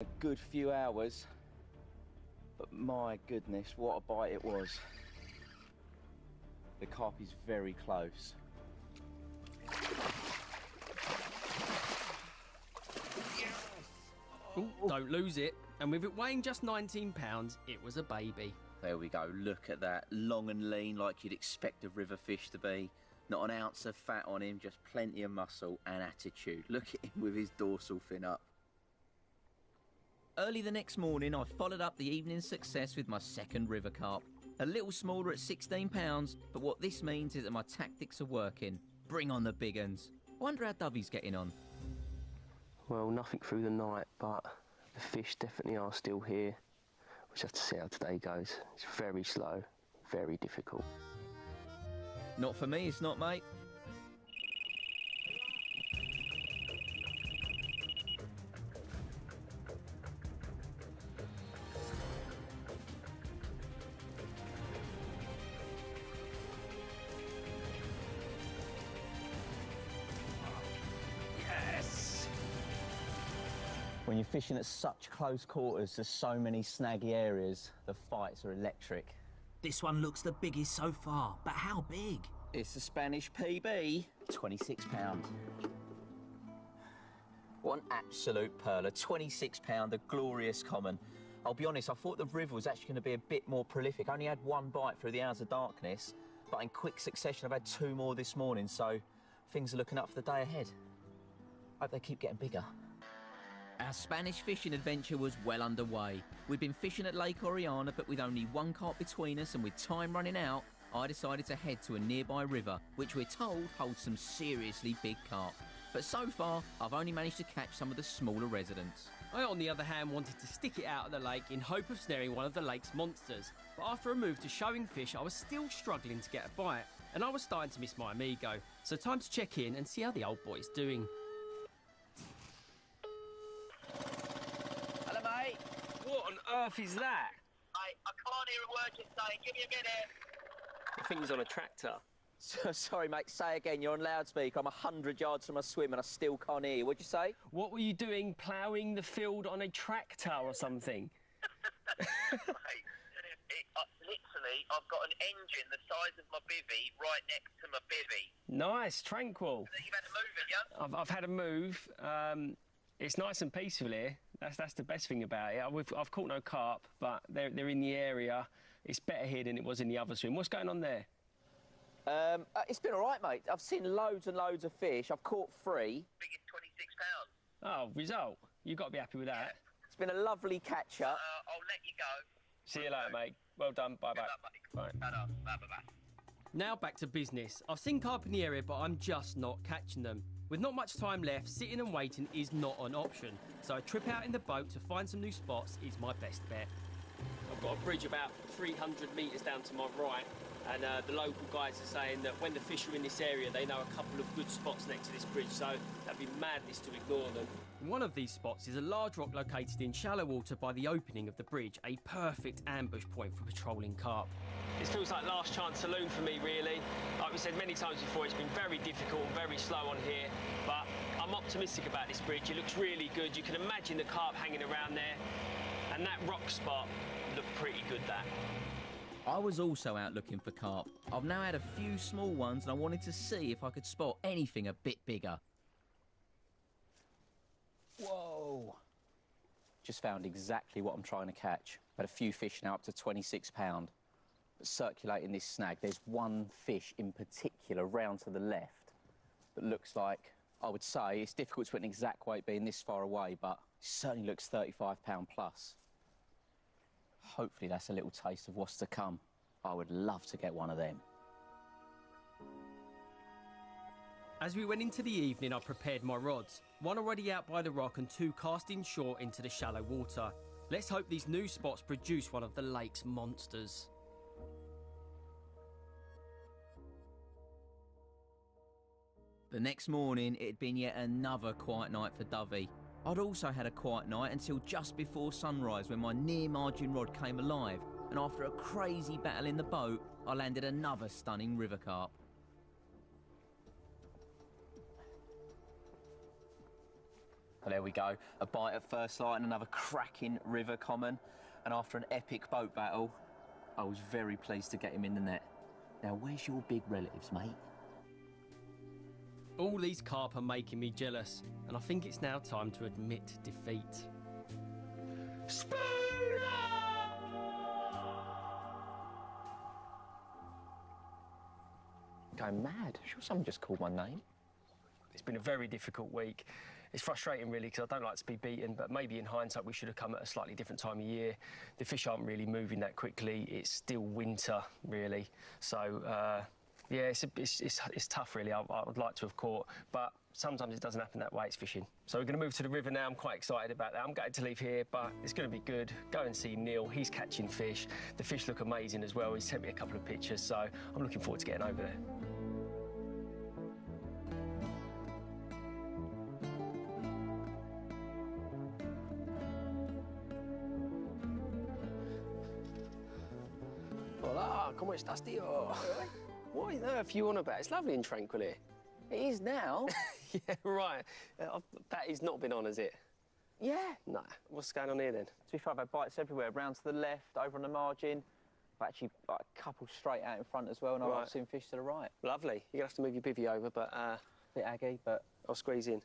A good few hours, but my goodness, what a bite it was. The carp is very close. Ooh, don't lose it. And with it weighing just 19 pounds, it was a baby. There we go, look at that, long and lean like you'd expect a river fish to be. Not an ounce of fat on him, just plenty of muscle and attitude. Look at him with his dorsal fin up. Early the next morning, I followed up the evening's success with my second river carp. A little smaller at 16 pounds, but what this means is that my tactics are working. Bring on the big uns. Wonder how Dovey's getting on. Well, nothing through the night, but the fish definitely are still here. We'll just have to see how today goes. It's very slow, very difficult. Not for me, it's not, mate. Yes! When you're fishing at such close quarters to so many snaggy areas, the fights are electric. This one looks the biggest so far, but how big? It's a Spanish PB, 26 pound. What an absolute pearler, 26 pound, a glorious common. I'll be honest, I thought the river was actually going to be a bit more prolific. I only had one bite through the hours of darkness, but in quick succession I've had two more this morning, so things are looking up for the day ahead. Hope they keep getting bigger. Our Spanish fishing adventure was well underway. We'd been fishing at Lake Oriana, but with only one carp between us and with time running out, I decided to head to a nearby river, which we're told holds some seriously big carp. But so far, I've only managed to catch some of the smaller residents. I, on the other hand, wanted to stick it out at the lake in hope of snaring one of the lake's monsters. But after a move to showing fish, I was still struggling to get a bite, and I was starting to miss my amigo. So time to check in and see how the old boy's doing. Hello, mate. What on earth is that? I can't hear a word you're saying. Give me a minute. I think he's on a tractor. Sorry, mate, say again, you're on loudspeaker. I'm 100 yards from my swim and I still can't hear you. What'd you say? What were you doing, ploughing the field on a tractor or something? Mate, literally, I've got an engine the size of my bivvy right next to my bivvy. Nice, tranquil. You've had a move, have you? I've had a move. It's nice and peaceful here. That's the best thing about it. I've caught no carp, but they're in the area. It's better here than it was in the other swim. What's going on there? It's been all right, mate. I've seen loads and loads of fish. I've caught 3. Biggest 26 pounds. Oh, result. You've got to be happy with that. Yeah. It's been a lovely catch-up. I'll let you go. See you later, mate. Well done. Bye-bye. Bye. Bye-bye. Now back to business. I've seen carp in the area, but I'm just not catching them. With not much time left, sitting and waiting is not an option. So a trip out in the boat to find some new spots is my best bet. I've got a bridge about 300 metres down to my right, and the local guides are saying that when the fish are in this area, they know a couple of good spots next to this bridge, so that'd be madness to ignore them. One of these spots is a large rock located in shallow water by the opening of the bridge, a perfect ambush point for patrolling carp. This feels like last chance saloon for me, really. Like we said many times before, it's been very difficult and very slow on here, but I'm optimistic about this bridge. It looks really good. You can imagine the carp hanging around there, and that rock spot looked pretty good, that. I was also out looking for carp. I've now had a few small ones and I wanted to see if I could spot anything a bit bigger. Whoa! Just found exactly what I'm trying to catch. Had a few fish now up to 26 pound. But circulating this snag, there's one fish in particular round to the left that looks like, I would say, it's difficult to put an exact weight being this far away, but it certainly looks 35 pound plus. Hopefully that's a little taste of what's to come. I would love to get one of them. As we went into the evening, I prepared my rods. One already out by the rock and 2 cast inshore into the shallow water. Let's hope these new spots produce one of the lake's monsters. The next morning, it had been yet another quiet night for Dovey. I'd also had a quiet night until just before sunrise when my near margin rod came alive, and after a crazy battle in the boat, I landed another stunning river carp. Well, there we go. A bite at first light and another cracking river common. And after an epic boat battle, I was very pleased to get him in the net. Now, where's your big relatives, mate? All these carp are making me jealous, and I think it's now time to admit defeat. Going mad. Sure someone just called my name. It's been a very difficult week. It's frustrating, really, because I don't like to be beaten, but maybe in hindsight we should have come at a slightly different time of year. The fish aren't really moving that quickly. It's still winter, really. So, yeah, it's tough, really. I would like to have caught, but sometimes it doesn't happen that way. It's fishing. So we're going to move to the river now. I'm quite excited about that. I'm going to leave here, but it's going to be good. Go and see Neil. He's catching fish. The fish look amazing as well. He's sent me a couple of pictures, so I'm looking forward to getting over there. Hola, ¿cómo estás, tío? What on earth are you on about? It's lovely and tranquil here. It is now. Yeah, right. That has not been on, has it? Yeah. No. What's going on here, then? To be fair, I've had bites everywhere, round to the left, over on the margin. I've actually like, a couple straight out in front as well, and I've seen fish to the right. Lovely. You're going to have to move your bivvy over, but... Bit aggy, but... I'll squeeze in.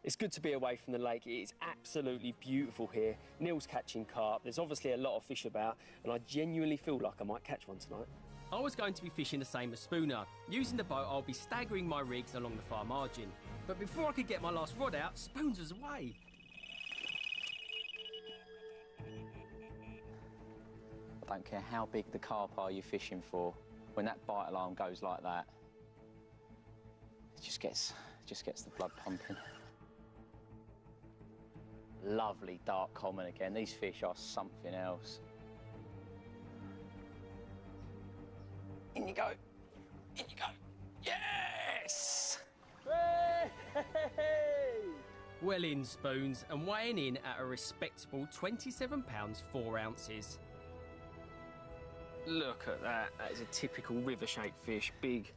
It's good to be away from the lake. It is absolutely beautiful here. Neil's catching carp. There's obviously a lot of fish about, and I genuinely feel like I might catch one tonight. I was going to be fishing the same as Spooner. Using the boat, I'll be staggering my rigs along the far margin. But before I could get my last rod out, Spoons was away. I don't care how big the carp are you're fishing for. When that bite alarm goes like that, it just gets the blood pumping. Lovely dark common again. These fish are something else. In you go. In you go. Yes! Well in, Spoons, and weighing in at a respectable 27 pounds 4 ounces. Look at that. That is a typical river-shaped fish. Big,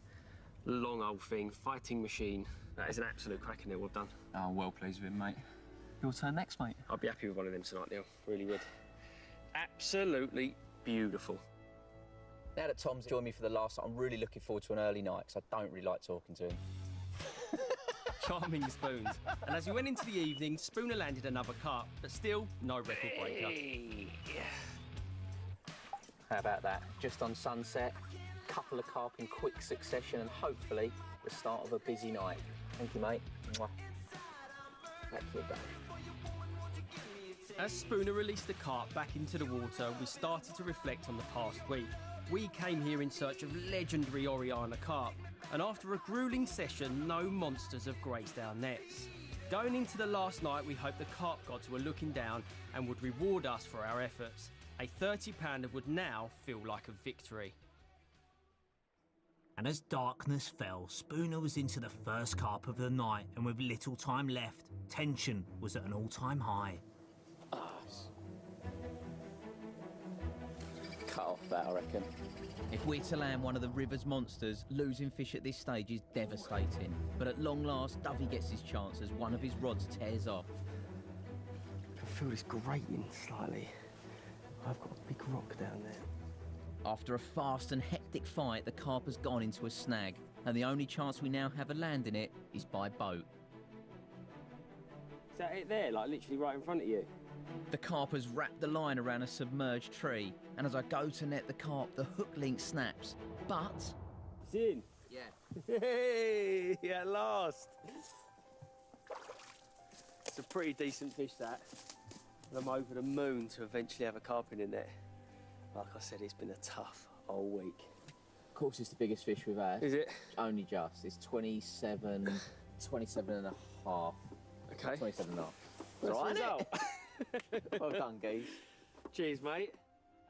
long old thing. Fighting machine. That is an absolute cracker, Neil. Well done. Oh, I'm well pleased with him, mate. Your turn next, mate. I'd be happy with one of them tonight, Neil. Really would. Absolutely beautiful. Now that Tom's joined me for the last, I'm really looking forward to an early night, because I don't really like talking to him. Charming, Spoons. And as we went into the evening, Spooner landed another carp, but still no record breaker. How about that? Just on sunset, couple of carp in quick succession, and hopefully the start of a busy night. Thank you, mate. Mwah. Back to your day. As Spooner released the carp back into the water, we started to reflect on the past week. We came here in search of legendary Oriana carp, and after a gruelling session, no monsters have graced our nets. Going into the last night, we hoped the carp gods were looking down and would reward us for our efforts. A 30-pounder would now feel like a victory. And as darkness fell, Spooner was into the first carp of the night, and with little time left, tension was at an all-time high. Cut off that, I reckon. If we're to land one of the river's monsters, losing fish at this stage is devastating. But at long last, Dovey gets his chance as one of his rods tears off. I feel this grating slightly. I've got a big rock down there. After a fast and hectic fight, the carp has gone into a snag, and the only chance we now have of landing it is by boat. Is that it there, like literally right in front of you? The carp has wrapped the line around a submerged tree, and as I go to net the carp, the hook link snaps. But... It's in? Yeah. Hey, at last! It's a pretty decent fish, that. I'm over the moon to eventually have a carp in there. Like I said, it's been a tough old week. Of course, it's the biggest fish we've had. Is it? Only just. It's 27 and a half. Okay. 27 and a half. That's All right, the result. Well done, geese. Cheers, mate.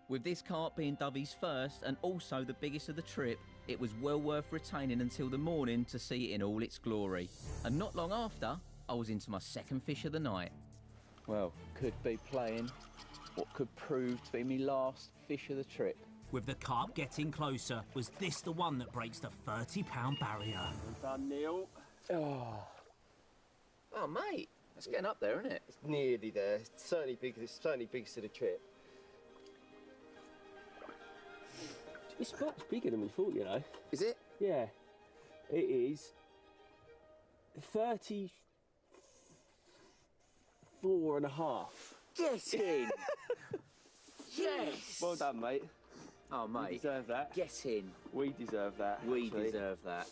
With this carp being Dovey's first and also the biggest of the trip, it was well worth retaining until the morning to see it in all its glory. And not long after, I was into my second fish of the night. Well, could be playing what could prove to be my last fish of the trip. With the carp getting closer, was this the one that breaks the 30-pound barrier? Well done, Neil. Oh, mate. It's getting up there, isn't it? It's nearly there. It's certainly biggest of the trip. It's much bigger than we thought, you know. Is it? Yeah. It is 34.5. Get in! Yes! Well done, mate. Oh, mate. We deserve that. Get in. We deserve that. We actually. deserve that.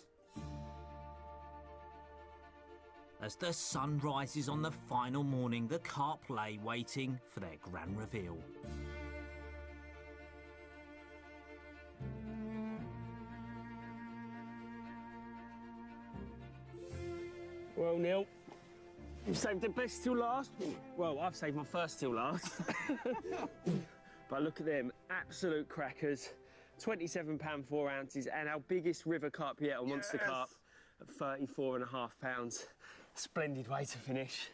As the sun rises on the final morning, the carp lay waiting for their grand reveal. Well, Neil, you've saved the best till last. Well, I've saved my first till last. But look at them, absolute crackers. 27 4 ounces, and our biggest river carp yet, or monster carp, at 34.5 pounds. Splendid way to finish.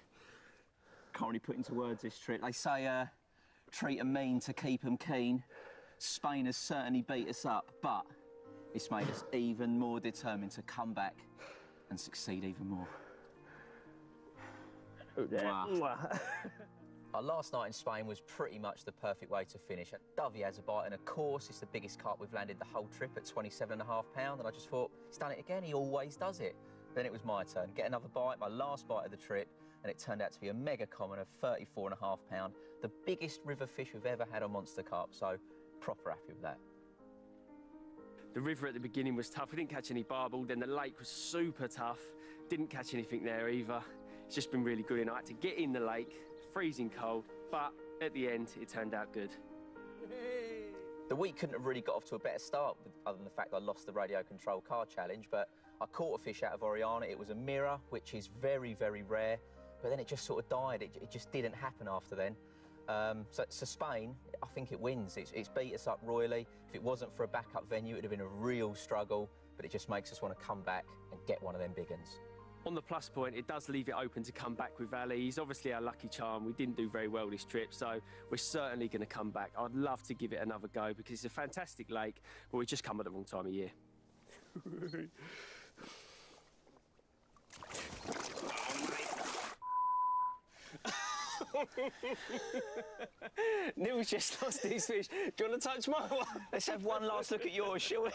Can't really put into words this trip. They say treat 'em mean to keep 'em keen. Spain has certainly beat us up, but it's made us even more determined to come back and succeed even more. Wow. Our last night in Spain was pretty much the perfect way to finish. Dovey has a bite, and of course, it's the biggest carp we've landed the whole trip at 27.5 pounds, and I just thought, he's done it again, he always does it. Then it was my turn. Get another bite, my last bite of the trip, and it turned out to be a mega common of 34.5 pounds, the biggest river fish we've ever had on monster carp, so proper happy with that. The river at the beginning was tough. We didn't catch any barbel. Then the lake was super tough. Didn't catch anything there either. It's just been really good, and I had to get in the lake, freezing cold, but at the end, it turned out good. The week couldn't have really got off to a better start, other than the fact I lost the radio control car challenge, but I caught a fish out of Oriana. It was a mirror, which is very, very rare, but then it just sort of died. It just didn't happen after then. So Spain, I think it wins. It's beat us up royally. If it wasn't for a backup venue, it would have been a real struggle, but it just makes us want to come back and get one of them big uns. On the plus point, it does leave it open to come back with Ali. He's obviously our lucky charm. We didn't do very well this trip, so we're certainly going to come back. I'd love to give it another go because it's a fantastic lake, but we just come at the wrong time of year. Neil's just lost his fish. Do you want to touch my one? Let's have one last look at yours, shall we?